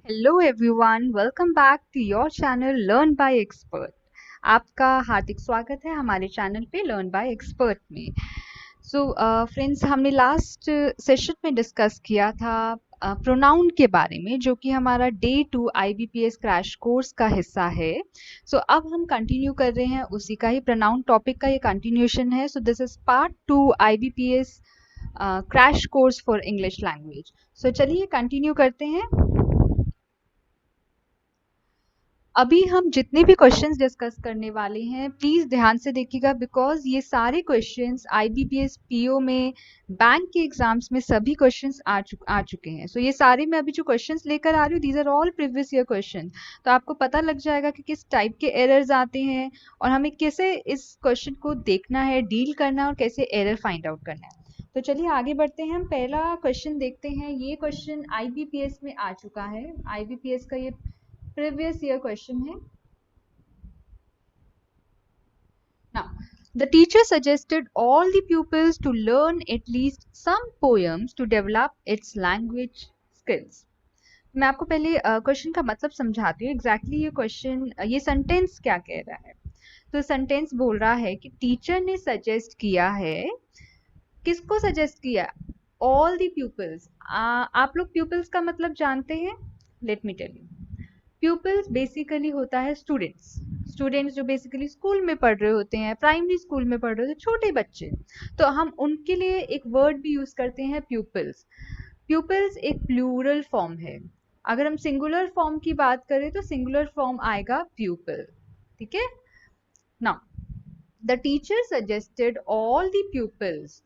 Hello everyone, welcome back to your channel learn by expert. आपका हार्दिक स्वागत है हमारे चैनल पे लर्न बाय एक्सपर्ट में। फ्रेंड्स, हमने लास्ट सेशन में डिस्कस किया था प्रोनाउन के बारे में, जो कि हमारा डे 2 IBPS क्रैश कोर्स का हिस्सा है। अब हम कंटिन्यू कर रहे हैं उसी का ही, प्रोनाउन टॉपिक का ये कंटिन्यूशन है। This is part 2 IBPS crash course for English language. चलिए कंटिन्यू करते हैं। अभी हम जितने भी क्वेश्चंस डिस्कस करने वाले हैं, प्लीज ध्यान से देखिएगा, बिकॉज ये सारे क्वेश्चंस IBPS PO में, बैंक के एग्जाम्स में सभी क्वेश्चंस आ चुके हैं। ये सारे मैं अभी जो क्वेश्चंस लेकर आ रही हूँ, these are all previous year question. तो आपको पता लग जाएगा कि किस टाइप के एरर्स आते हैं और हमें कैसे इस क्वेश्चन को देखना है, डील करना है और कैसे एरर फाइंड आउट करना है। तो चलिए आगे बढ़ते हैं। हम पहला क्वेश्चन देखते हैं। ये क्वेश्चन IBPS में आ चुका है। IBPS का ये previous year question है। Now, the teacher suggested all the pupils to learn at least some poems to develop its language skills. मैं आपको पहले क्वेश्चन का मतलब समझाती हूँ। एग्जैक्टली ये क्वेश्चन, ये सेंटेंस क्या कह रहा है। तो सेंटेंस बोल रहा है कि टीचर ने सजेस्ट किया है। किसको सजेस्ट किया? All the pupils. आप लोग प्यूपल्स का मतलब जानते हैं? Let me tell you. Pupils basically होता है स्टूडेंट्स। स्टूडेंट्स जो बेसिकली स्कूल में पढ़ रहे होते हैं, प्राइमरी स्कूल में पढ़ रहे होते हैं, छोटे बच्चे। तो हम उनके लिए एक वर्ड भी यूज करते हैं, प्यूपल्स। प्यूपल्स एक प्लूरल फॉर्म है। अगर हम सिंगुलर फॉर्म की बात करें तो सिंगुलर फॉर्म आएगा प्यूपल। ठीक है। Now the teacher suggested all the pupils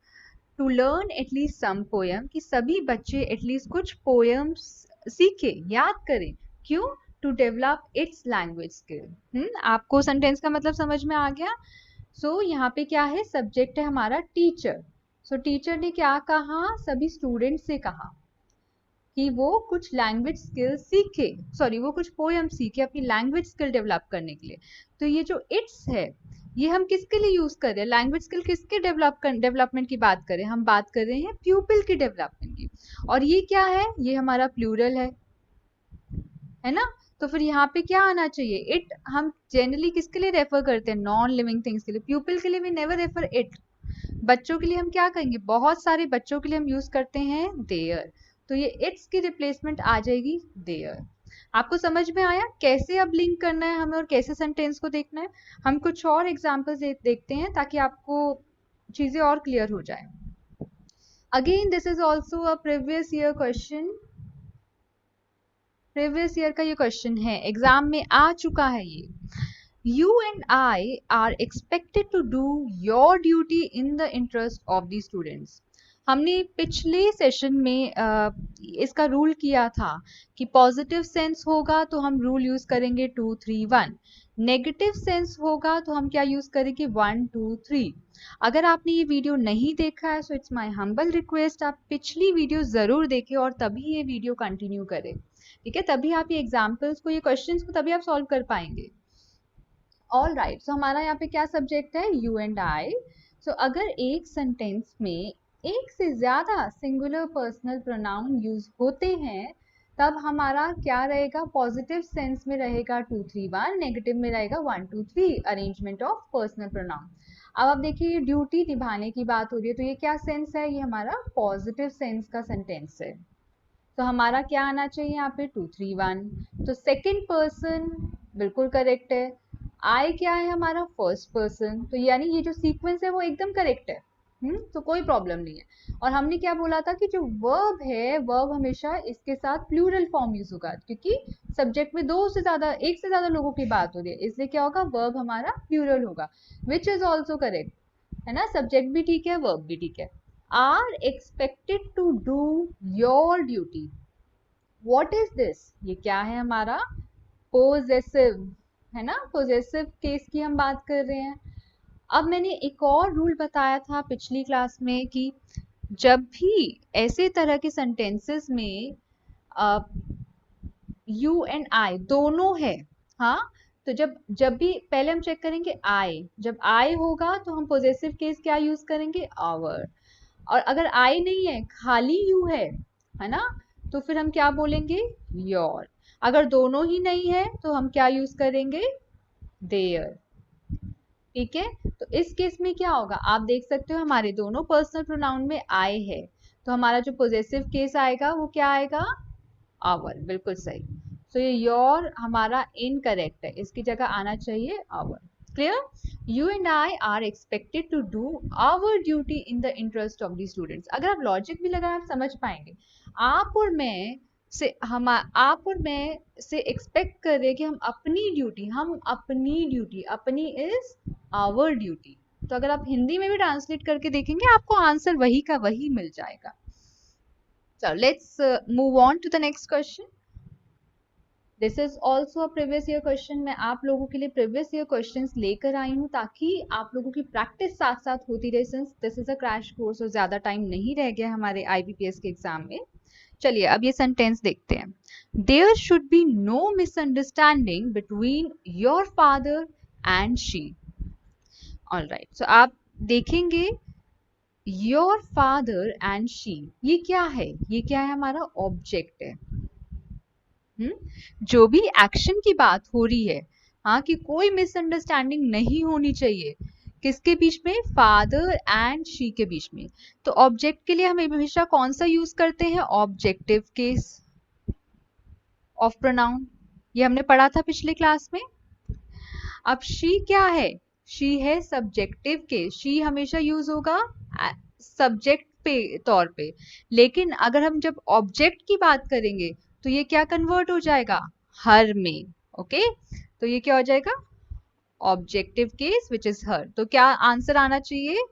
to learn at least some poem, कि सभी बच्चे एटलीस्ट कुछ पोएम्स सीखे, याद करें। क्यों? To develop its language skill. आपको सेंटेंस का मतलब समझ में आ गया? यहाँ पे क्या है? सब्जेक्ट है हमारा टीचर। टीचर ने क्या कहा? सभी स्टूडेंट से कहा कि वो कुछ लैंग्वेज स्किल सीखे, सॉरी वो कुछ पोएम सीखे अपनी लैंग्वेज स्किल डेवलप करने के लिए। तो ये जो इट्स है, ये हम किसके लिए यूज कर रहे हैं? लैंग्वेज स्किल किसके डेवलपमेंट की बात कर रहे हैं? हम बात कर रहे हैं प्यूपिल की डेवलपमेंट की। और ये क्या है? ये हमारा प्लूरल है ना। तो फिर यहाँ पे क्या आना चाहिए? इट। हम जनरली किसके लिए रेफर करते हैं? नॉन लिविंग थिंग्स के लिए। प्यूपिल के लिए वी नेवर रेफर इट। बच्चों के लिए हम क्या कहेंगे? बहुत सारे बच्चों के लिए हम यूज करते हैं देयर। तो ये इट्स की रिप्लेसमेंट आ जाएगी देयर। आपको समझ में आया कैसे अब लिंक करना है हमें और कैसे सेंटेंस को देखना है? हम कुछ और एग्जांपल्स देखते हैं ताकि आपको चीजें और क्लियर हो जाए। Again this is also a previous year question. Previous year का ये क्वेश्चन है, एग्जाम में आ चुका है ये। You and I are expected to do your duty in the interest of the students. हमने पिछले सेशन में इसका रूल किया था कि पॉजिटिव सेंस होगा तो हम रूल यूज करेंगे 2 3 1। नेगेटिव सेंस होगा तो हम क्या यूज करेंगे? 1 2 3। अगर आपने ये वीडियो नहीं देखा है, so it's my humble request, आप पिछली वीडियो जरूर देखें और तभी ये वीडियो कंटिन्यू करें। ठीक है, तभी आप ये एग्जाम्पल्स को, ये क्वेश्चंस को तभी आप सॉल्व कर पाएंगे। All right. हमारा यहाँ पे क्या सब्जेक्ट है? यू एंड आई। अगर एक सेंटेंस में एक से ज्यादा सिंगुलर पर्सनल प्रोनाउन यूज होते हैं, तब हमारा क्या रहेगा? पॉजिटिव सेंस में रहेगा 2 3 1, नेगेटिव में रहेगा 1 2 3, अरेंजमेंट ऑफ पर्सनल प्रोनाउन। अब आप देखिए, ये ड्यूटी निभाने की बात हो रही है, तो ये क्या सेंस है? ये हमारा पॉजिटिव सेंस का सेंटेंस है। तो हमारा क्या आना चाहिए यहाँ पे? 2 3 1। तो सेकंड पर्सन बिल्कुल करेक्ट है। आई क्या है? हमारा फर्स्ट पर्सन। तो यानी ये जो सीक्वेंस है वो एकदम करेक्ट है। तो कोई प्रॉब्लम नहीं है। और हमने क्या बोला था कि जो वर्ब है, वर्ब हमेशा इसके साथ प्लूरल फॉर्म यूज होगा, क्योंकि सब्जेक्ट में एक से ज्यादा लोगों की बात हो रही है, इसलिए क्या होगा? वर्ब हमारा प्लूरल होगा, विच इज ऑल्सो करेक्ट, है ना। सब्जेक्ट भी ठीक है, वर्ब भी ठीक है। Are expected to do your duty. What is this? ये क्या है? हमारा पोजेसिव, है ना। पोजेसिव केस की हम बात कर रहे हैं। अब मैंने एक और रूल बताया था पिछली क्लास में कि जब भी ऐसे तरह के सेंटेंसेस में यू एंड आई दोनों है, हाँ, तो जब जब भी पहले हम चेक करेंगे आई, जब आई होगा तो हम पोजेसिव केस क्या यूज करेंगे? आवर। और अगर आई नहीं है, खाली यू है ना, तो फिर हम क्या बोलेंगे? योर। अगर दोनों ही नहीं है तो हम क्या यूज करेंगे, देयर। ठीक है, तो इस केस में क्या होगा, आप देख सकते हो हमारे दोनों पर्सनल प्रोनाउन में आई है, तो हमारा जो पोजेसिव केस आएगा वो क्या आएगा, आवर। बिल्कुल सही। सो ये योर हमारा इनकरेक्ट है, इसकी जगह आना चाहिए our. Clear? You and I are expected to do our duty in the interest of the students. अगर आप लॉजिक भी लगाए आप समझ पाएंगे। आप और मैं आप और मैं से एक्सपेक्ट कर रहे हैं कि हम अपनी ड्यूटी, अपनी इज आवर ड्यूटी। तो अगर आप हिंदी में भी ट्रांसलेट करके देखेंगे आपको आंसर वही का वही मिल जाएगा। So let's move on to the next question. This is also a previous year question. मैं आप लोगों के लिए previous year questions लेकर आई हूँ ताकि आप लोगों की practice साथ साथ होती रहे, since this is a crash course और ज़्यादा time नहीं रह गया हमारे IBPS के एग्जाम में। चलिए अब ये सेंटेंस देखते हैं। There should be no misunderstanding between your father and she. All right. So आप देखेंगे योर फादर एंड शी, ये क्या है, ये क्या है, हमारा ऑब्जेक्ट है। जो भी एक्शन की बात हो रही है, हाँ, कि कोई मिसअंडरस्टैंडिंग नहीं होनी चाहिए किसके बीच में, फादर एंड शी के बीच में। तो ऑब्जेक्ट के लिए हम हमेशा कौन सा यूज करते हैं, ऑब्जेक्टिव केस ऑफ प्रोनाउन। ये हमने पढ़ा था पिछले क्लास में। अब शी क्या है, शी है सब्जेक्टिव केस, शी हमेशा यूज होगा सब्जेक्ट पे तौर पे। लेकिन अगर हम जब ऑब्जेक्ट की बात करेंगे तो ये क्या कन्वर्ट हो जाएगा, हर में। ओके, तो ये क्या हो जाएगा, ऑब्जेक्टिव केस विच इज हर। तो क्या आंसर आना चाहिए,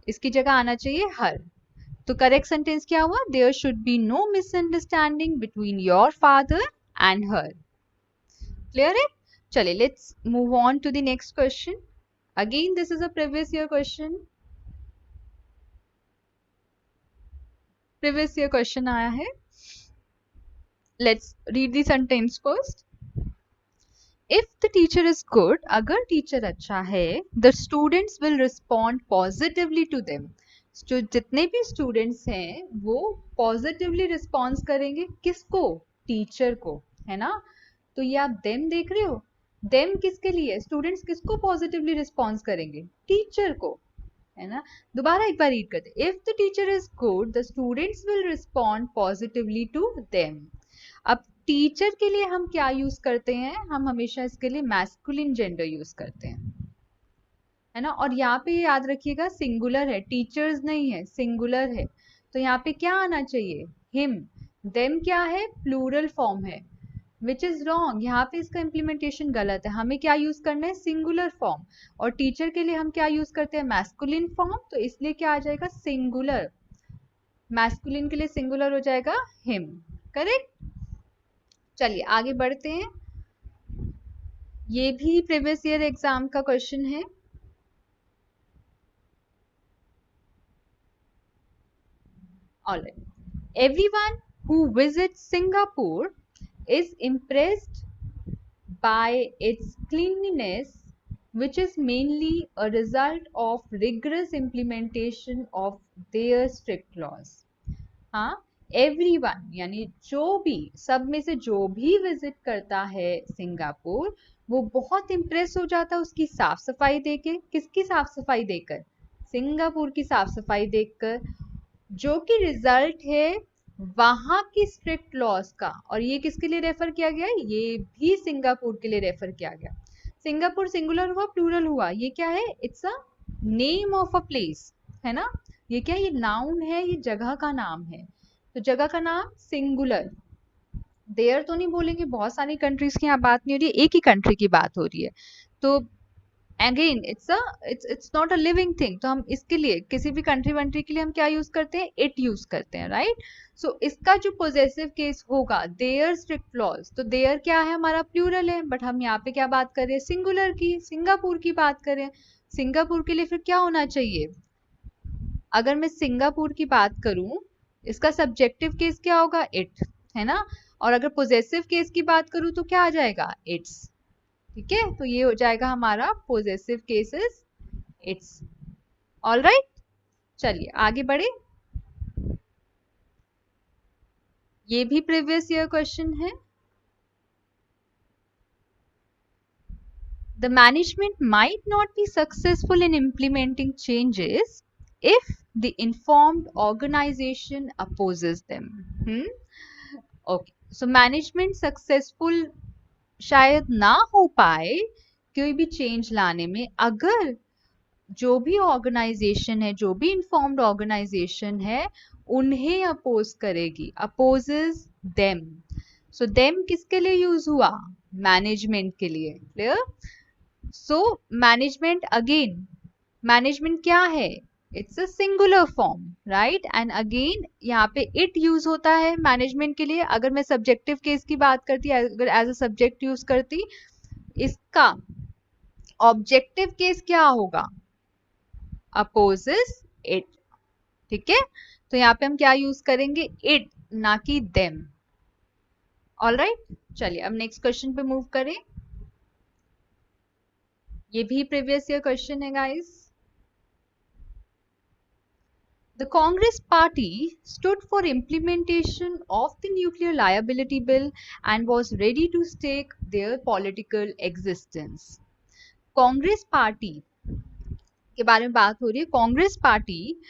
इसकी जगह आना चाहिए हर। तो करेक्ट सेंटेंस क्या हुआ, there should be no misunderstanding between your father and her. Clear है? चलिए let's move on to the next question. Again this is a previous year question. Previous year question आया है। Let's read the sentence first. If the teacher is good, अगर teacher अच्छा है, the students will respond positively to them. जो जितने भी students हैं वो पॉजिटिवली रिस्पॉन्स करेंगे, किसको, टीचर को, है ना। तो ये आप देम देख रहे हो, देम किसके लिए, स्टूडेंट्स किसको पॉजिटिवली रिस्पॉन्स करेंगे, टीचर को, है ना। दोबारा एक बार रीड करते, if the teacher is good the students will respond positively to them. अब टीचर के लिए हम क्या यूज करते हैं, हम हमेशा इसके लिए मैस्कुलिन जेंडर यूज करते हैं, है ना। और यहाँ पे याद रखिएगा सिंगुलर है, टीचर्स नहीं है, सिंगुलर है। तो यहाँ पे क्या आना चाहिए, हिम। देम क्या है, प्लूरल फॉर्म है, विच इज रॉन्ग, यहाँ पे इसका इम्प्लीमेंटेशन गलत है। हमें क्या यूज करना है, सिंगुलर फॉर्म। और टीचर के लिए हम क्या यूज करते हैं, मैस्कुलिन फॉर्म। तो इसलिए क्या आ जाएगा, सिंगुलर। मैस्कुलिन के लिए सिंगुलर हो जाएगा हिम। करेक्ट? चलिए आगे बढ़ते हैं। ये भी प्रीवियस ईयर एग्जाम का क्वेश्चन है। Alright. Everyone who visits Singapore is impressed by its cleanliness, which is mainly a result of rigorous implementation of their strict laws. हाँ, एवरीवन यानी जो भी, सब में से जो भी विजिट करता है सिंगापुर, वो बहुत इम्प्रेस हो जाता है उसकी साफ सफाई देके। किसकी साफ सफाई देखकर, सिंगापुर की साफ सफाई देखकर, जो कि रिजल्ट है वहां की स्ट्रिक्ट लॉज का। और ये किसके लिए रेफर किया गया, ये भी सिंगापुर के लिए रेफर किया गया। सिंगापुर सिंगुलर हुआ प्लूरल हुआ, ये क्या है, it's a name of a place, है ना। ये क्या, ये नाउन है, ये जगह का नाम है। तो जगह का नाम सिंगुलर। देयर तो नहीं बोलेंगे, बहुत सारी कंट्रीज की यहाँ बात नहीं हो रही है, एक ही कंट्री की बात हो रही है। तो again it's not a living thing. तो हम इसके लिए किसी भी कंट्री वंट्री के लिए हम क्या यूज करते हैं, इट यूज करते हैं, राइट। सो इसका जो पोजेसिव केस होगा, देयर स्ट्रिक्ट लॉज, तो देयर क्या है, हमारा प्लूरल है, बट हम यहाँ पे क्या बात कर रहे हैं, सिंगुलर की, सिंगापुर की बात करें। सिंगापुर के लिए फिर क्या होना चाहिए, अगर मैं सिंगापुर की बात करूं, इसका सब्जेक्टिव केस क्या होगा, इट, है ना। और अगर पोजेसिव केस की बात करूं तो क्या आ जाएगा, इट्स। ठीक है, तो ये हो जाएगा हमारा possessive cases, it's. All right, चलिए आगे बढ़े। ये भी प्रीवियस ईयर क्वेश्चन है। The management might not be successful in implementing changes if the informed organization opposes them. Okay, so management successful शायद ना हो पाए कोई भी चेंज लाने में अगर जो भी ऑर्गेनाइजेशन है, जो भी इन्फॉर्म्ड ऑर्गेनाइजेशन है, उन्हें अपोज करेगी, अपोजेस देम. सो देम किसके लिए यूज हुआ? मैनेजमेंट के लिए. Clear? So management again, management क्या है? It's a singular form, right? And again यहाँ पे इट यूज होता है मैनेजमेंट के लिए. अगर मैं सब्जेक्टिव केस की बात करती, अगर एज अ सब्जेक्ट यूज करती, इसका ऑब्जेक्टिव केस क्या होगा? Opposes it. ठीक है, तो यहाँ पे हम क्या यूज करेंगे? इट, ना कि देम. ऑलराइट, चलिए अब नेक्स्ट क्वेश्चन पे मूव करें. ये भी प्रीवियस ईयर क्वेश्चन है guys. The Congress Party stood for implementation of the Nuclear Liability Bill and was ready to stake their political existence. Congress party के बारे में बात हो रही है. कांग्रेस पार्टी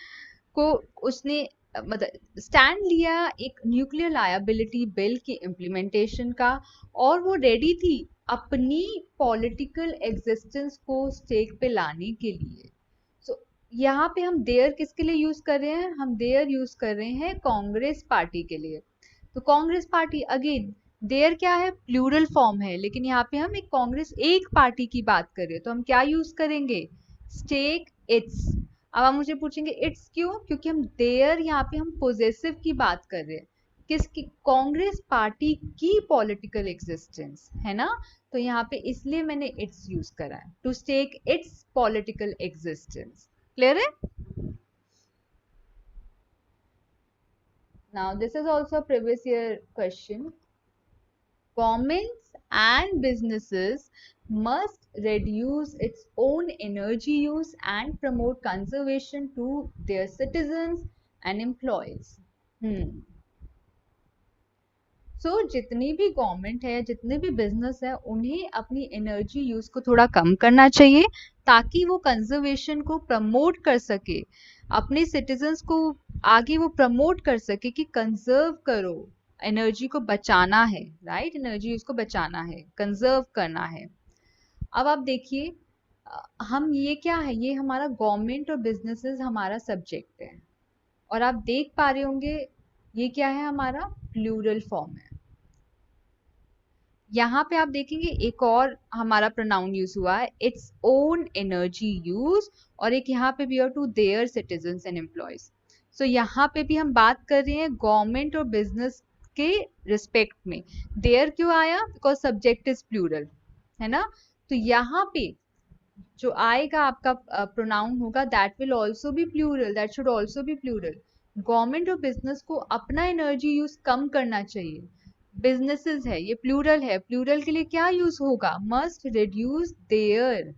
को उसने मतलब स्टैंड लिया एक न्यूक्लियर लायबिलिटी बिल की इम्प्लीमेंटेशन का, और वो रेडी थी अपनी पॉलिटिकल एग्जिस्टेंस को स्टेक पे लाने के लिए. सो यहाँ पे हम देयर किसके लिए यूज कर रहे हैं? हम देयर यूज कर रहे हैं कांग्रेस पार्टी के लिए. तो कांग्रेस पार्टी अगेन, देयर क्या है? प्लूरल फॉर्म है, लेकिन यहाँ पे हम एक कांग्रेस एक पार्टी की बात कर रहे हैं, तो हम क्या यूज करेंगे? Stake its. अब आप मुझे पूछेंगे इट्स क्यों? क्योंकि हम देयर यहाँ पे हम पोजेसिव की बात कर रहे हैं. किसकी? कांग्रेस पार्टी की पॉलिटिकल एग्जिस्टेंस है ना, तो यहाँ पे इसलिए मैंने इट्स यूज करा है, to stake its political existence. Clear है? Now this is also a previous year question. Governments and businesses must reduce its own energy use and promote conservation to their citizens and employees. So जितनी भी government है, जितने भी business है, उन्हें अपनी energy use को थोड़ा कम करना चाहिए ताकि वो कंजर्वेशन को प्रमोट कर सके, अपने सिटीजन्स को आगे वो प्रमोट कर सके कि कंजर्व करो, एनर्जी को बचाना है, राइट? एनर्जी यूज को बचाना है, कंजर्व करना है. अब आप देखिए, हम ये क्या है, ये हमारा गवर्नमेंट और बिजनेसेस हमारा सब्जेक्ट है, और आप देख पा रहे होंगे ये क्या है? हमारा प्लूरल फॉर्म है. यहाँ पे आप देखेंगे एक और हमारा प्रोनाउन यूज हुआ है, इट्स ओन एनर्जी यूज, और एक यहाँ पे भी to their citizens and employees. So यहाँ पे भी हम बात कर रहे हैं गवर्नमेंट और बिजनेस के रिस्पेक्ट में. देयर क्यों आया? बिकॉज सब्जेक्ट इज प्लूरल, है ना. तो यहाँ पे जो आएगा आपका प्रोनाउन होगा, that will also be plural, that should also be plural. Government और बिजनेस को अपना एनर्जी यूज कम करना चाहिए. बिजनेसेस है, ये प्लूरल है, प्लूरल के लिए क्या यूज होगा? Must reduce their.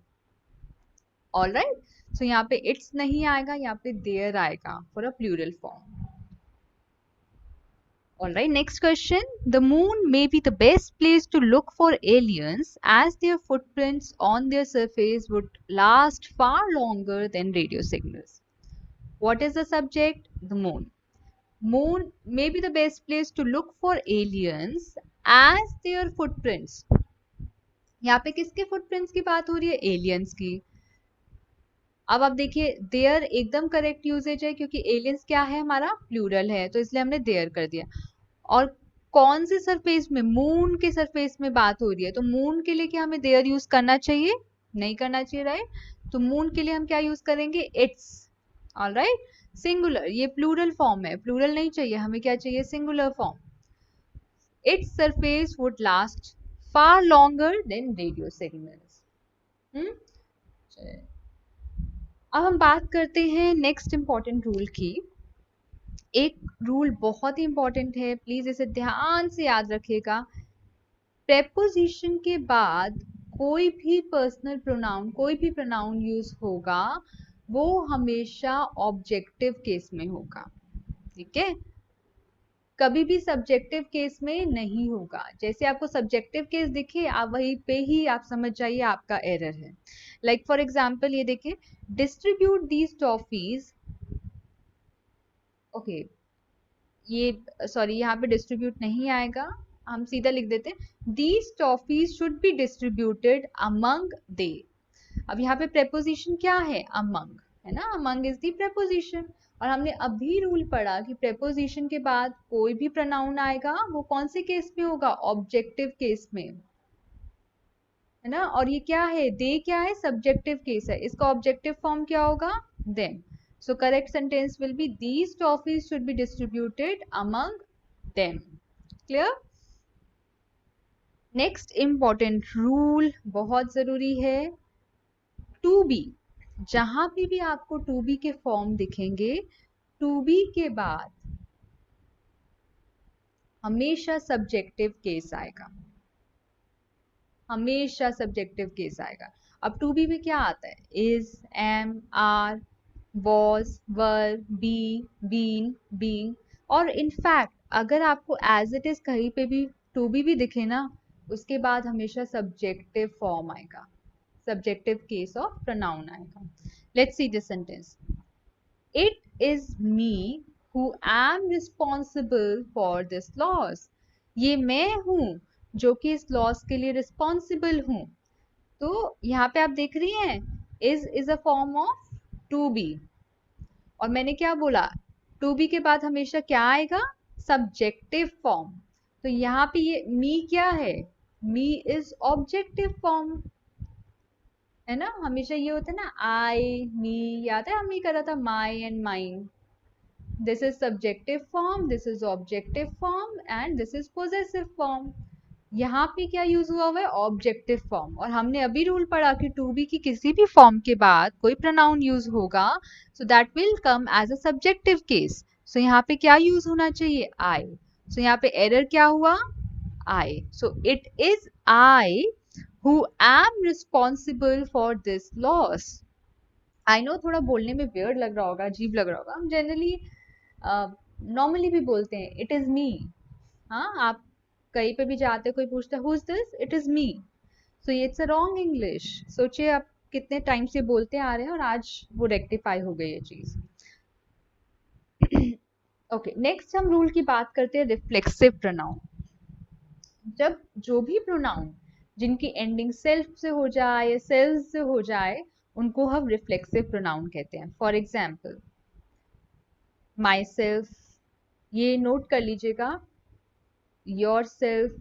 Alright, so यहाँ पे इट्स नहीं आएगा, यहाँ पे देयर आएगा for a plural form. Alright, next question. The moon may be the best place to look for aliens as their footprints on their surface would last far longer than radio signals. What is the subject? The moon. Moon may be the best place to look for aliens as their footprints. यहाँ पे किसके footprints की बात हो रही है? Aliens की. अब आप देखिए, देयर एकदम करेक्ट यूजेज है क्योंकि एलियंस क्या है? हमारा प्लूरल है, तो इसलिए हमने देयर कर दिया. और कौन से सरफेस में? मून के सरफेस में बात हो रही है, तो मून के लिए क्या हमें देयर यूज करना चाहिए? नहीं करना चाहिए, राइट? तो मून के लिए हम क्या यूज करेंगे? इट्स. ऑलराइट, सिंगुलर, ये प्लूरल फॉर्म है, प्लूरल नहीं चाहिए हमें, क्या चाहिए? Singular form. Its surface would last far longer than radio signals. अब हम बात करते हैं नेक्स्ट इंपॉर्टेंट रूल की. एक रूल बहुत ही इंपॉर्टेंट है, प्लीज इसे ध्यान से याद रखिएगा. प्रेपोजिशन के बाद कोई भी पर्सनल प्रोनाउन, कोई भी प्रोनाउन यूज होगा, वो हमेशा ऑब्जेक्टिव केस में होगा. ठीक है, कभी भी सब्जेक्टिव केस में नहीं होगा। जैसे आपको सब्जेक्टिव केस दिखे आप वहीं पे ही आप समझ जाइए आपका एरर है। लाइक फॉर एग्जाम्पल ये देखिए, डिस्ट्रीब्यूट दीज टॉफीज, ओके ये सॉरी यहाँ पे डिस्ट्रीब्यूट नहीं आएगा, हम सीधा लिख देते हैं these toffees should be distributed among they. अब यहाँ पे प्रेपोजिशन क्या है, अमंग, है ना, अमंग इज दी प्रेपोजिशन। और हमने अभी रूल पढ़ा कि प्रेपोजिशन के बाद कोई भी प्रोनाउन आएगा वो कौन से केस में होगा, ऑब्जेक्टिव केस में, है ना। और ये क्या है, दे क्या है, सब्जेक्टिव केस है, इसका ऑब्जेक्टिव फॉर्म क्या होगा, them. So correct sentence will be these toffees should be distributed among them. Clear. Next important rule, बहुत जरूरी है, टू बी, जहां पे भी आपको टू बी के फॉर्म दिखेंगे, टू बी के बाद हमेशा सब्जेक्टिव केस आएगा, हमेशा सब्जेक्टिव केस आएगा। अब टू बी में क्या आता है, is, am, are, was, were, be, been, being. और इनफैक्ट अगर आपको एज इट इज कहीं पे भी टू बी भी दिखे ना, उसके बाद हमेशा सब्जेक्टिव फॉर्म आएगा, subjective case of pronoun आएगा। Let's see this sentence. It is me who am responsible for this loss. ये मैं हूं जो कि इस लॉस के लिए रिस्पॉन्सिबल हूं। तो यहाँ पे आप देख रही हैं is a form of to be, और मैंने क्या बोला, टू बी के बाद हमेशा क्या आएगा, सब्जेक्टिव फॉर्म। तो यहाँ पे ये मी क्या है, मी इज ऑब्जेक्टिव फॉर्म, है ना। हमेशा ये होता है ना, आई, मी, याद है हमने करा था my and mine. This is subjective form, this is objective form and this is possessive form. यहाँ पे क्या यूज हुआ हुआ है, ऑब्जेक्टिव फॉर्म। और हमने अभी रूल पढ़ा कि टू बी की किसी भी फॉर्म के बाद कोई प्रोनाउन यूज होगा, so that will come as a subjective case. So यहाँ पे क्या यूज होना चाहिए, आई। सो यहाँ पे एरर क्या हुआ, I. So it is I who am responsible for this loss. I know थोड़ा बोलने में weird लग रहा होगा, अजीब लग रहा होगा, हम जनरली नॉर्मली भी बोलते हैं इट इज मी। हाँ, आप कहीं पे भी जाते कोई पूछता है who is this, it is me. So it's a wrong English. सोचिए आप कितने टाइम से बोलते आ रहे हैं और आज वो रेक्टिफाई हो गई ये चीज। ओके, नेक्स्ट हम रूल की बात करते हैं रिफ्लेक्सिव प्रोनाउन। जब जो भी प्रोनाउन जिनकी एंडिंग सेल्फ से हो जाए या सेल्फ से हो जाए उनको हम रिफ्लेक्सिव प्रोनाउन कहते हैं। फॉर एग्जाम्पल माई सेल्फ, ये नोट कर लीजिएगा, your self,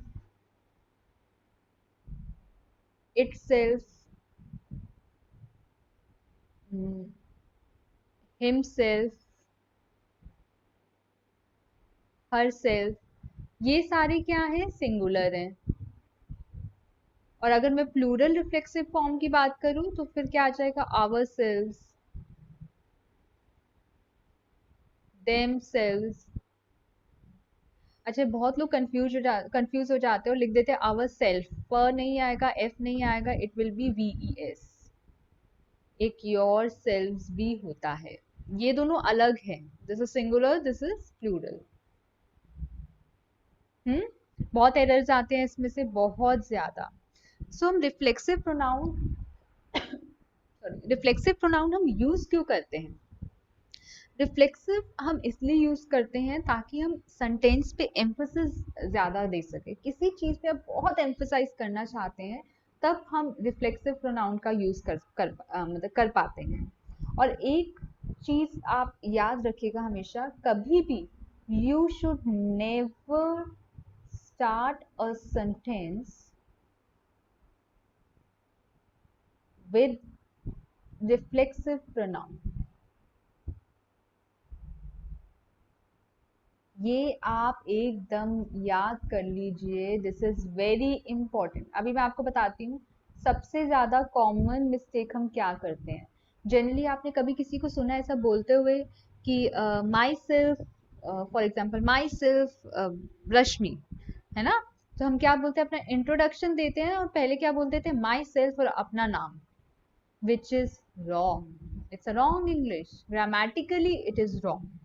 it self, him self, her self, ये सारे क्या है, सिंगुलर हैं। और अगर मैं प्लूरल रिफ्लेक्सिव फॉर्म की बात करूं तो फिर क्या आ जाएगा, आवर सेल्व्स, देम सेल्व्स। अच्छा, बहुत लोग कंफ्यूज हो जाते हैं और लिख देते हैं आवर सेल्फ, प नहीं आएगा, एफ नहीं आएगा, इट विल बी VES। एक योर सेल्व्स भी होता है, ये दोनों अलग हैं, this is singular, this is plural. बहुत एरर्स आते हैं इसमें से, बहुत ज्यादा। सो हम रिफ्लेक्सिव प्रोनाउन रिफ्लेक्सिव प्रोनाउन हम यूज क्यों करते हैं, रिफ्लेक्सिव हम इसलिए यूज करते हैं ताकि हम सेंटेंस पे एम्फोसिस ज्यादा दे सके। किसी चीज पे आप बहुत एम्फोसाइज करना चाहते हैं तब हम रिफ्लेक्सिव प्रोनाउन का यूज मतलब कर पाते हैं। और एक चीज आप याद रखिएगा हमेशा, कभी भी you should never start a sentence with reflexive pronoun. ये आप एकदम याद कर लीजिए, दिस इज वेरी इंपॉर्टेंट। अभी मैं आपको बताती हूँ सबसे ज्यादा कॉमन मिस्टेक हम क्या करते हैं। जनरली आपने कभी किसी को सुना ऐसा बोलते हुए कि myself, for example myself Rashmi, है ना। तो हम क्या बोलते हैं, अपना इंट्रोडक्शन देते हैं और पहले क्या बोलते थे, माई सेल्फ और अपना नाम, which is wrong. It's a wrong English, grammatically it is wrong.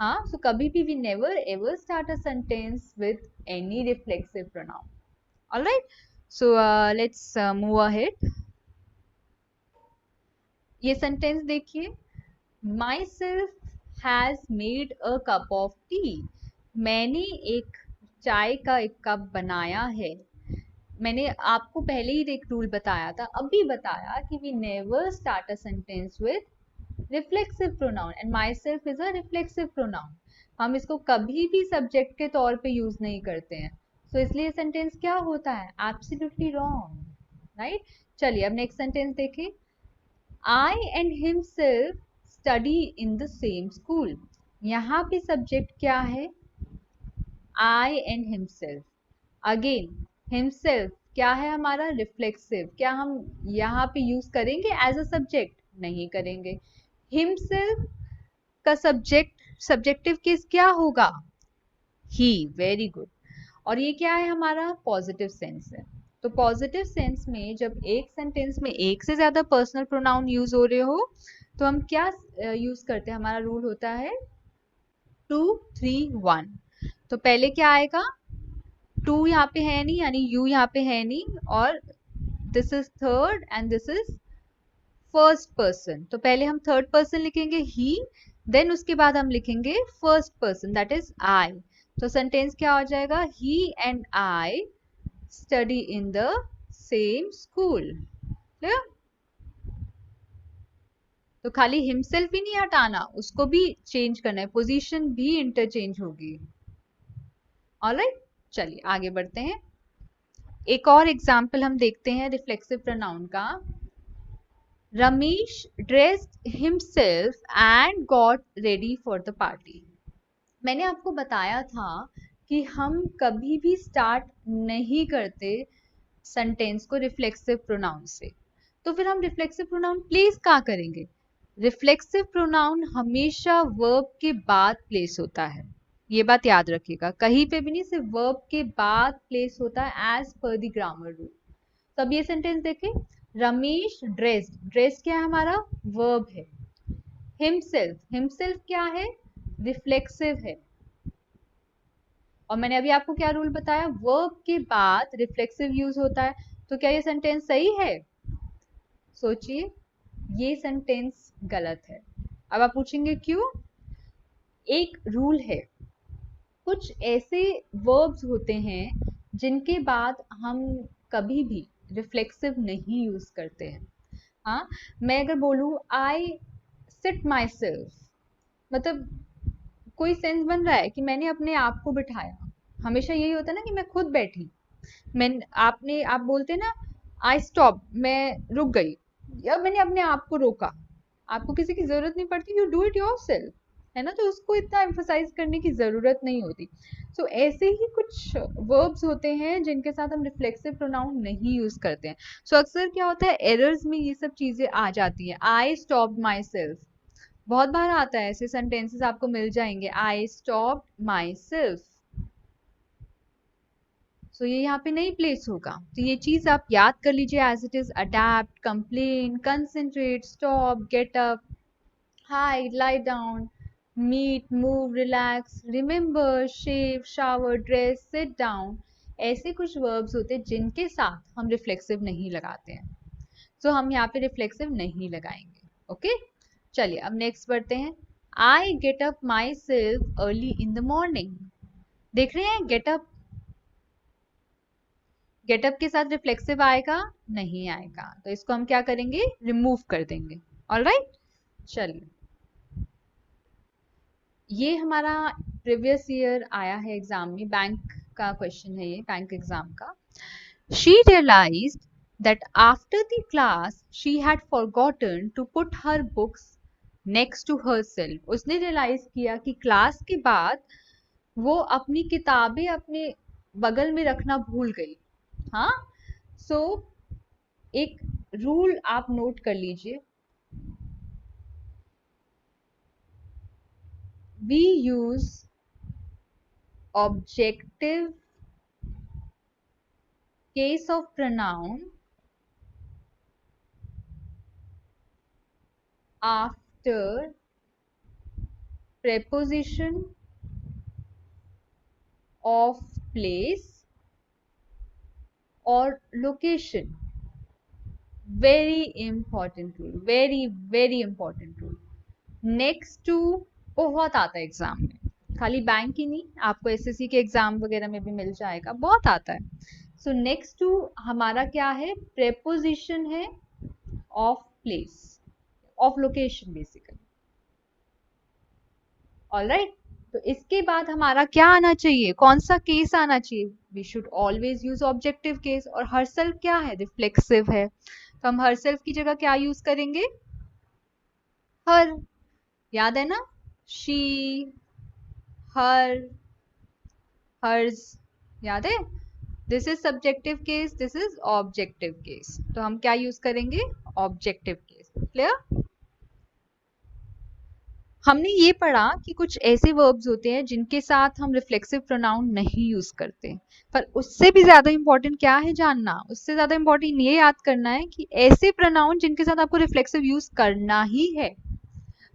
हाँ, so कभी भी we never ever start a sentence with any reflexive pronoun. All right, so let's move ahead. ये सेंटेंस देखिए, my self has made a cup of T, मैंने एक चाय का एक कप बनाया है। मैंने आपको पहले ही एक रूल बताया था, अभी बताया कि we never start a sentence with reflexive pronoun and myself is a reflexive pronoun. हम इसको कभी भी सब्जेक्ट के तौर पे यूज नहीं करते हैं, तो इसलिए सेंटेंस क्या होता है, एब्सोल्युटली रॉन्ग, राइट। चलिए अब नेक्स्ट सेंटेंस देखिए, I and himself study in the same school. यहाँ पे सब्जेक्ट क्या है, I and himself. Again, himself क्या है हमारा, रिफ्लेक्सिव। क्या हम यहाँ पे यूज करेंगे एज अ सब्जेक्ट, नहीं करेंगे। himself का सब्जेक्टिव केस क्या होगा, ही, वेरी गुड। और ये क्या है हमारा, पॉजिटिव सेंस है। तो पॉजिटिव सेंस में जब एक सेंटेंस में एक से ज्यादा पर्सनल प्रोनाउन यूज हो रहे हो, तो हम क्या यूज करते हैं, हमारा रूल होता है 2 3 1। तो पहले क्या आएगा, टू यहाँ पे है नहीं, यानी यू यहाँ पे है नहीं, और this is third and this is first person. तो पहले हम थर्ड पर्सन लिखेंगे ही, देन उसके बाद हम लिखेंगे first person, that is I. तो सेंटेंस क्या हो जाएगा, he and I study in the same school. Clear. तो खाली हिमसेल्फ ही नहीं हटाना, उसको भी चेंज करना है, पोजीशन भी इंटरचेंज होगी। ऑलराइट, चलिए आगे बढ़ते हैं। एक और एग्जाम्पल हम देखते हैं रिफ्लेक्सिव प्रोनाउन का। Ramesh dressed himself and got ready for the party. मैंने आपको बताया था कि हम कभी भी स्टार्ट नहीं करते सेंटेंस को रिफ्लेक्सिव प्रोनाउन से, तो फिर हम रिफ्लेक्सिव प्रोनाउन प्लेस कहाँ करेंगे। रिफ्लेक्सिव प्रोनाउन हमेशा वर्ब के बाद प्लेस होता है, ये बात याद रखिएगा, कहीं पे भी नहीं, सिर्फ वर्ब के बाद प्लेस होता है as per the grammar rule. तो अब ये सेंटेंस देखें, रमेश ड्रेस्ड, ड्रेस्ड क्या है हमारा, वर्ब है। हिमसेल्फ, हिमसेल्फ क्या है, रिफ्लेक्सिव है। और मैंने अभी आपको क्या रूल बताया, वर्ब के बाद रिफ्लेक्सिव यूज होता है। तो क्या ये सेंटेंस सही है, सोचिए, ये सेंटेंस गलत है। अब आप पूछेंगे क्यों, एक रूल है, कुछ ऐसे वर्ब्स होते हैं जिनके बाद हम कभी भी रिफ्लेक्सिव नहीं यूज करते हैं। हाँ, मैं अगर बोलूं आई सिट माई सेल्फ, मतलब कोई सेंस बन रहा है कि मैंने अपने आप को बिठाया। हमेशा यही होता है ना कि मैं खुद बैठी, आप बोलते ना, आई स्टॉप, मैं रुक गई, या मैंने अपने आप को रोका। आपको किसी की जरूरत नहीं पड़ती, यू डू इट योरसेल्फ, है ना, तो उसको इतना एम्फसाइज करने की जरूरत नहीं होती। सो ऐसे ही कुछ वर्ब्स होते हैं जिनके साथ हम रिफ्लेक्सिव प्रोनाउन नहीं यूज करते हैं। सो अक्सर क्या होता है, एरर्स में ये सब चीजें आ जाती हैं। आई स्टॉप माई सेल्फ, बहुत बार आता है, ऐसे सेंटेंसेस आपको मिल जाएंगे, आई स्टॉप माई सेल्फ। सो ये यहाँ पे नहीं प्लेस होगा, तो ये चीज आप याद कर लीजिए as it is, adapt, complain, concentrate, stop, get up, hide, lie down, meet, move, relax, remember, shave, shower, dress, sit down. ऐसे कुछ वर्ब्स होते हैं जिनके साथ हम रिफ्लेक्सिव नहीं लगाते हैं, तो हम यहाँ पे रिफ्लेक्सिव नहीं लगाएंगे। ओके, चलिए अब नेक्स्ट बढ़ते हैं। I get up my self early in the morning. देख रहे हैं, गेटअप, गेटअप के साथ रिफ्लेक्सिव आएगा, नहीं आएगा, तो इसको हम क्या करेंगे, रिमूव कर देंगे। ऑलराइट, चलिए, ये हमारा प्रीवियस ईयर आया है एग्जाम में, बैंक का क्वेश्चन है ये, बैंक एग्जाम का। She realized that after the class she had forgotten to put her books next to herself। उसने रियलाइज किया कि क्लास के बाद वो अपनी किताबें अपने बगल में रखना भूल गई। हाँ, सो एक रूल आप नोट कर लीजिए, we use objective case of pronoun after preposition of place or location. Very important rule, very important rule. Next to बहुत आता है एग्जाम में, खाली बैंक ही नहीं, आपको एसएससी के एग्जाम वगैरह में भी मिल जाएगा, बहुत आता है। सो नेक्स्ट टू हमारा क्या है, प्रेपोजिशन है of place, of location basically. Alright, तो इसके बाद हमारा क्या आना चाहिए, कौन सा केस आना चाहिए, we should always use objective case. और हर सेल्फ क्या है, रिफ्लेक्सिव है, तो हम हर सेल्फ की जगह क्या यूज करेंगे, हर। याद है ना, शी, हर, हर्स, याद है। This is subjective case, this is objective case, तो हम क्या यूज करेंगे, ऑब्जेक्टिव केस। क्लियर। हमने ये पढ़ा कि कुछ ऐसे वर्ब्स होते हैं जिनके साथ हम रिफ्लेक्सिव प्रोनाउन नहीं यूज करते, पर उससे भी ज्यादा इंपॉर्टेंट क्या है जानना, उससे ज्यादा इंपॉर्टेंट ये याद करना है कि ऐसे प्रोनाउन जिनके साथ आपको रिफ्लेक्सिव यूज करना ही है,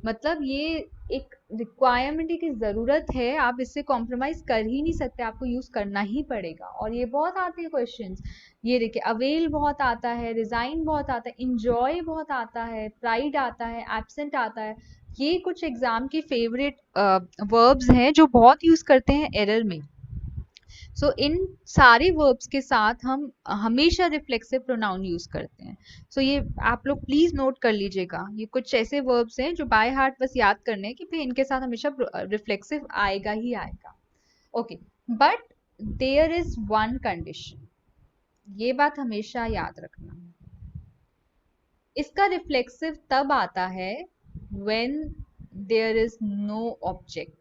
मतलब ये एक रिक्वायरमेंट की जरूरत है, आप इससे कॉम्प्रोमाइज कर ही नहीं सकते, आपको यूज करना ही पड़ेगा। और ये बहुत आते हैं क्वेश्चंस, ये देखिए अवेल बहुत आता है, रिजाइन बहुत आता है, इंजॉय बहुत आता है, प्राइड आता है, एब्सेंट आता है। ये कुछ एग्जाम के फेवरेट वर्ब्स हैं जो बहुत यूज करते हैं एरर में। सो इन सारे वर्ब्स के साथ हम हमेशा रिफ्लेक्सिव प्रोनाउन यूज करते हैं। सो ये आप लोग प्लीज नोट कर लीजिएगा, ये कुछ ऐसे वर्ब्स हैं जो बाय हार्ट बस याद करने हैं कि भाई इनके साथ हमेशा रिफ्लेक्सिव आएगा ही आएगा। Okay, but there is one condition, ये बात हमेशा याद रखना, इसका रिफ्लेक्सिव तब आता है when there is no object,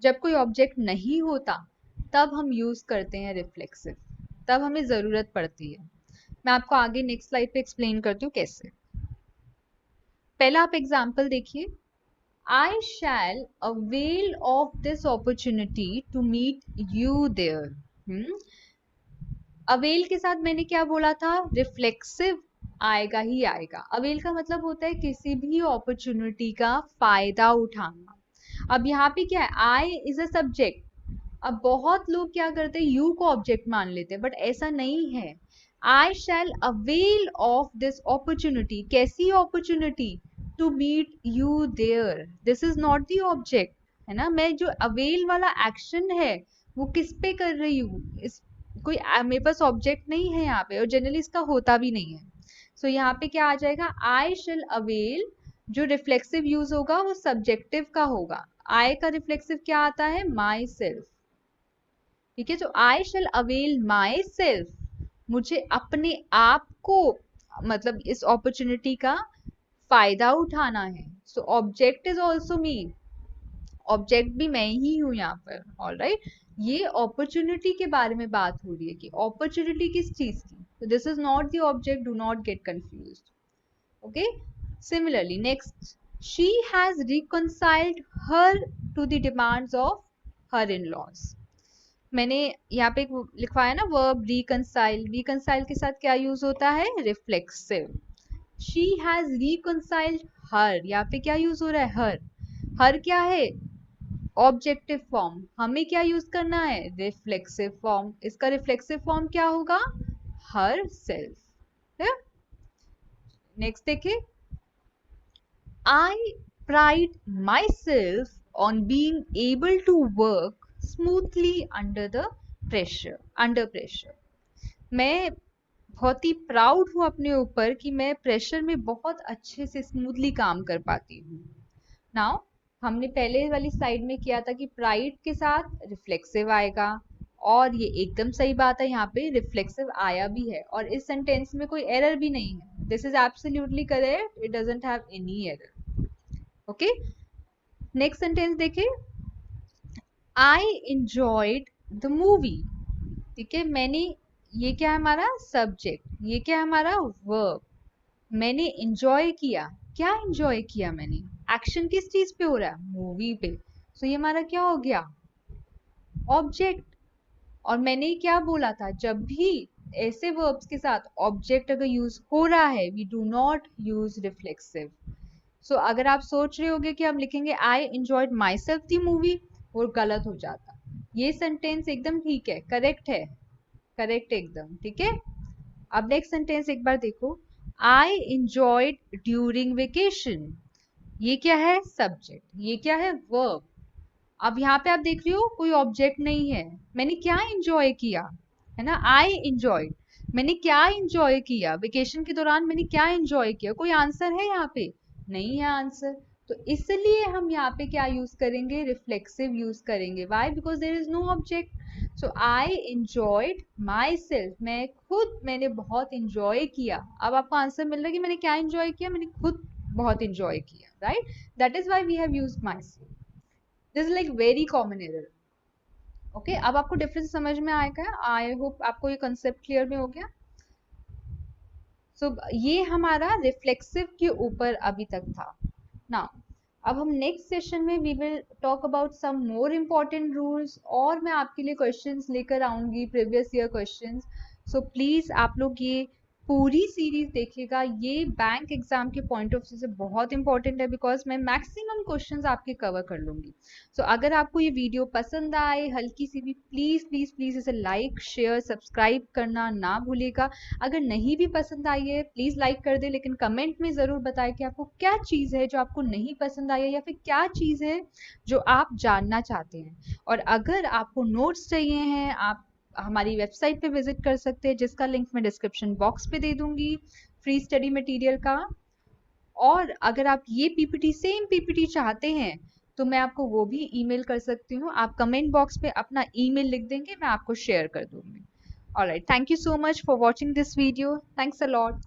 जब कोई ऑब्जेक्ट नहीं होता तब हम यूज करते हैं रिफ्लेक्सिव, तब हमें जरूरत पड़ती है। मैं आपको आगे नेक्स्ट स्लाइड पे एक्सप्लेन करती हूँ कैसे। पहला आप एग्जांपल देखिए, I shall avail of this opportunity to meet you there. Avail के साथ मैंने क्या बोला था, रिफ्लेक्सिव आएगा ही आएगा। अवेल का मतलब होता है किसी भी अपॉर्चुनिटी का फायदा उठाना। अब यहाँ पे क्या है, आई इज अ सब्जेक्ट, अब बहुत लोग क्या करते हैं, यू को ऑब्जेक्ट मान लेते हैं, बट ऐसा नहीं है। I shall avail of this opportunity, कैसी opportunity, to meet you there, this is not the object, है ना। मैं जो अवेल वाला एक्शन है वो किस पे कर रही हूँ, इस कोई मेरे पास ऑब्जेक्ट नहीं है यहाँ पे, और जनरली इसका होता भी नहीं है। सो यहाँ पे क्या आ जाएगा, आई शेल अवेल, जो रिफ्लेक्सिव यूज होगा वो सब्जेक्टिव का होगा। आई का रिफ्लेक्सिव क्या आता है, माई सेल्फ। ठीक है, तो I shall avail my self, मुझे अपने आप को, मतलब इस अपॉर्चुनिटी का फायदा उठाना है। So object is also me, object भी मैं ही हूं यहाँ पर। ऑलराइट, ये अपॉर्चुनिटी के बारे में बात हो रही है कि अपॉर्चुनिटी किस चीज की, तो this is not the object, do not get confused. Okay, similarly next, she has reconciled her to the demands of her in laws. मैंने यहाँ पे लिखवाया ना वर्ब रिकंसाइल, रिकंसाइल के साथ क्या यूज होता है, रिफ्लेक्सिव। शी हैज रिकंसाइल्ड हर, यहाँ पे क्या यूज हो रहा है, हर। हर क्या है, ऑब्जेक्टिव फॉर्म, हमें क्या यूज करना है, रिफ्लेक्सिव फॉर्म। इसका रिफ्लेक्सिव फॉर्म क्या होगा, हर सेल्फ। नेक्स्ट देखिए, I pride myself on being able to work smoothly under the pressure, under pressure. मैं बहुत ही प्राउड हूं अपने ऊपर कि मैं प्रेशर में बहुत अच्छे से स्मूथली काम कर पाती हूँ। नाउ हमने पहले वाली स्लाइड में किया था कि प्राइड के साथ रिफ्लेक्सिव आएगा, और ये एकदम सही बात है, यहाँ पे रिफ्लेक्सिव आया भी है, और इस सेंटेंस में कोई एरर भी नहीं है। This is absolutely correct, it doesn't have any error. Okay, next sentence देखिए, आई एंजॉयड द मूवी। ठीक है, मैंने, ये क्या है हमारा सब्जेक्ट, ये क्या है हमारा वर्ब, मैंने एंजॉय किया, क्या एंजॉय किया मैंने, एक्शन किस चीज पे हो रहा है, मूवी पे। सो ये हमारा क्या हो गया, ऑब्जेक्ट। और मैंने क्या बोला था, जब भी ऐसे वर्ब्स के साथ ऑब्जेक्ट अगर यूज हो रहा है, we do not use reflexive. So अगर आप सोच रहे होगे कि हम लिखेंगे I enjoyed myself the movie, वो गलत हो जाता। ये सेंटेंस एकदम ठीक है, करेक्ट है, करेक्ट एकदम ठीक है। अब नेक्स्ट सेंटेंस एक बार देखो, आई एंजॉयड ड्यूरिंग वेकेशन। ये क्या है? सब्जेक्ट। ये क्या है? वर्ब। अब यहाँ पे आप देख रहे हो कोई ऑब्जेक्ट नहीं है, मैंने क्या एंजॉय किया, है ना, आई एंजॉयड। मैंने क्या एंजॉय किया वेकेशन के दौरान, मैंने क्या एंजॉय किया? कोई आंसर है यहाँ पे? नहीं है आंसर। तो इसलिए हम यहाँ पे क्या यूज करेंगे? रिफ्लेक्सिव यूज करेंगे। Why? Because there is no object. So I enjoyed myself, मैंने बहुत एंजॉय किया। अब आपको आंसर मिल रहा है कि मैंने क्या एंजॉय किया? मैंने खुद बहुत एंजॉय किया, right? That is why we have used myself. This is like very common error. Okay, अब आपको डिफरेंस समझ में आएगा। आई होप आपको ये कंसेप्ट क्लियर में हो गया। ये हमारा रिफ्लेक्सिव के ऊपर अभी तक था ना। अब हम नेक्स्ट सेशन में we will talk about some more important rules, और मैं आपके लिए क्वेश्चंस लेकर आऊंगी, previous year questions. So please आप लोग ये पूरी सीरीज देखिएगा। ये बैंक एग्जाम के पॉइंट ऑफ व्यू से बहुत इंपॉर्टेंट है, बिकॉज मैं मैक्सिमम क्वेश्चंस आपके कवर कर लूंगी। अगर आपको ये वीडियो पसंद आए हल्की सी भी, प्लीज प्लीज प्लीज इसे लाइक शेयर सब्सक्राइब करना ना भूलिएगा। अगर नहीं भी पसंद आई है प्लीज लाइक कर दे, लेकिन कमेंट में जरूर बताएं कि आपको क्या चीज है जो आपको नहीं पसंद आई है, या फिर क्या चीज है जो आप जानना चाहते हैं। और अगर आपको नोट्स चाहिए हैं, आप हमारी वेबसाइट पे विजिट कर सकते हैं, जिसका लिंक मैं डिस्क्रिप्शन बॉक्स पे दे दूंगी, फ्री स्टडी मटेरियल का। और अगर आप ये पीपीटी, सेम पीपीटी चाहते हैं, तो मैं आपको वो भी ईमेल कर सकती हूँ। आप कमेंट बॉक्स पे अपना ईमेल लिख देंगे, मैं आपको शेयर कर दूंगी। Alright, thank you so much for watching this video. Thanks a lot.